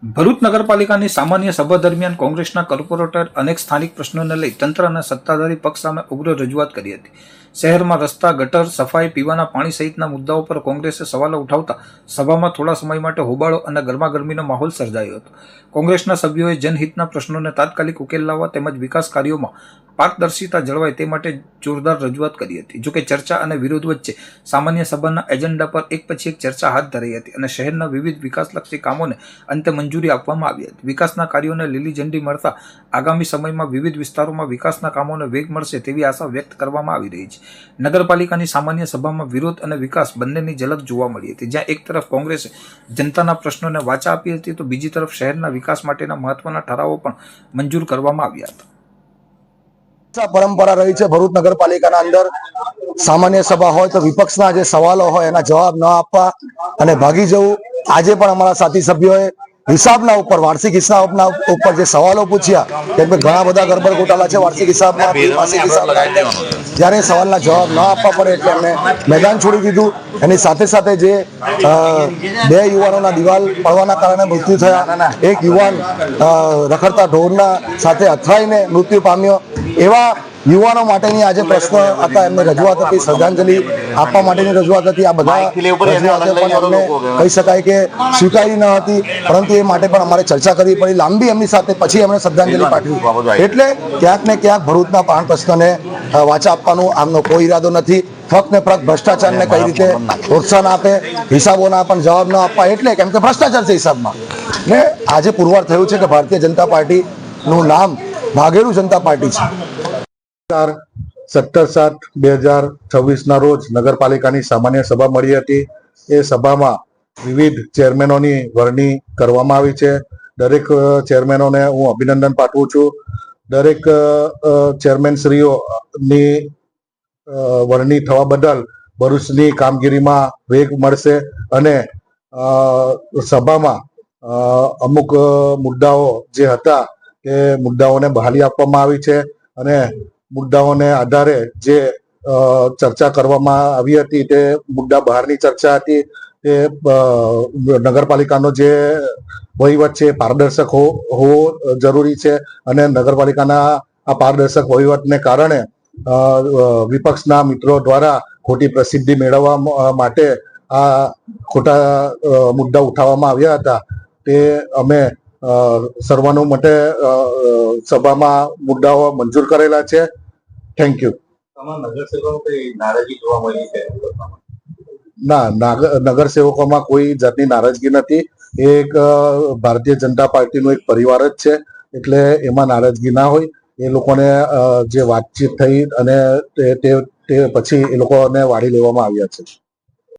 ભરૂચ નગરપાલિકાની સામાન્ય સભા દરમિયાન કોંગ્રેસના કોર્પોરેટર અનેક સ્થાનિક પ્રશ્નોને લઈ તંત્ર અને સત્તાધારી પક્ષ સામે ઉગ્ર રજૂઆત કરી હતી. શહેરમાં રસ્તા, ગટર, સફાઈ, પીવાના પાણી સહિતના મુદ્દાઓ પર કોંગ્રેસે સવાલો ઉઠાવતા સભામાં થોડા સમય માટે હોબાળો અને ગરમાગરમીનો માહોલ સર્જાયો હતો. કોંગ્રેસના સભ્યોએ જનહિતના પ્રશ્નોને તાત્કાલિક ઉકેલ લાવવા તેમજ વિકાસ કાર્યોમાં પારદર્શિતા જળવાય તે માટે જોરદાર રજૂઆત કરી હતી. જોકે ચર્ચા અને વિરોધ વચ્ચે સામાન્ય સભાના એજન્ડા પર એક પછી એક ચર્ચા હાથ ધરાઈ હતી અને શહેરના વિવિધ વિકાસલક્ષી કામોને અંતે મંજૂરી આપવામાં આવી હતી. વિકાસના કાર્યોને લીલી ઝંડી મળતા આગામી સમયમાં વિવિધ વિસ્તારોમાં વિકાસના કામોને વેગ મળશે તેવી આશા વ્યક્ત કરવામાં આવી રહી છે. નગરપાલિકાની સામાન્ય સભામાં વિરોધ અને વિકાસ બંનેની ઝલક જોવા મળી હતી. જ્યાં એક તરફ કોંગ્રેસે જનતાના પ્રશ્નોને વાચા આપી હતી તો બીજી તરફ શહેરના વિકાસ માટેના મહત્વના ઠરાવો પણ મંજૂર કરવામાં આવ્યા હતા. પરંપરા રહી છે ભરૂચ નગરપાલિકાના અંદર સામાન્ય સભા હોય તો વિપક્ષના જે સવાલો હોય એના જવાબ ન આપવા અને ભાગી જવું. આજે પણ અમારા સાથી સભ્યોએ હિસાબના ઉપર વાર્ષિક હિસાબના ઉપર જે સવાલો પૂછ્યા, કેમ કે ઘણા બધા ગરબડ ગોટાળા છે વાર્ષિક હિસાબમાં, જ્યારે સવાલના જવાબ ન આપવા પડે એટલે એમને મેદાન છોડી દીધું. એની સાથે સાથે જે 2 યુવાનોના દિવાલ પડવાના કારણે મૃત્યુ થયા, એક યુવાન રખડતા ઢોરના સાથે અથડાઈને મૃત્યુ પામ્યો, એવા યુવાનો માટેની આજે પ્રશ્ન હતા, એમને રજૂઆત હતી, શ્રદ્ધાંજલિ આપવા માટેની રજૂઆત હતી. આ બધા રજૂઆતો પણ એમને કહી શકાય કે સ્વીકારી ન હતી, પરંતુ એ માટે પણ અમારે ચર્ચા કરવી પડી લાંબી એમની સાથે, પછી એમણે શ્રદ્ધાંજલિ પાઠવી. એટલે ક્યાંક ને ક્યાંક ભરૂચના પ્રાણ પ્રશ્નને વાચા આપવાનો આમનો કોઈ ઈરાદો નથી. ફક્ત ને ફક્ત ભ્રષ્ટાચારને કઈ રીતે પ્રોત્સાહન આપે, હિસાબોના પણ જવાબ ન આપવા, એટલે કેમ કે ભ્રષ્ટાચાર છે હિસાબમાં. ને આજે પુરવાર થયું છે કે ભારતીય જનતા પાર્ટીનું નામ ભાગેડુ જનતા પાર્ટી છે. 17/7/2026 રોજ નગરપાલિકાની સામાન્ય સભા મળી હતી. એ સભામાં વિવિધ ચેરમેનોની વરણી કરવામાં આવી છે. દરેક ચેરમેનોને હું અભિનંદન પાઠવું છું. દરેક ચેરમેનશ્રીઓની વરણી થવા બદલ ભરૂચની કામગીરીમાં વેગ મળશે અને સભામાં અમુક મુદ્દાઓ જે હતા તે મુદ્દાઓને બહાલી આપવામાં આવી છે અને મુદ્દાઓને આધારે જે ચર્ચા કરવામાં આવી હતી તે મુદ્દા બહારની ચર્ચા હતી. તે નગરપાલિકાનો જે વહીવટ છે પારદર્શક હોવો જરૂરી છે અને નગરપાલિકાના આ પારદર્શક વહીવટને કારણે વિપક્ષના મિત્રો દ્વારા ખોટી પ્રસિદ્ધિ મેળવવા માટે આ ખોટા મુદ્દા ઉઠાવવામાં આવ્યા હતા. તે અમે સર્વાનુમતે સભામાં મુદ્દાઓ મંજૂર કરેલા છે. Thank you. ના, નગરસેવકોમાં કોઈ જાતની નારાજગી નથી. એક ભારતીય જનતા પાર્ટીનો એક પરિવાર જ છે, એટલે એમાં નારાજગી ના હોય. એ લોકોને જે વાતચીત થઈ અને તે પછી એ લોકોને વાળી લેવામાં આવ્યા છે.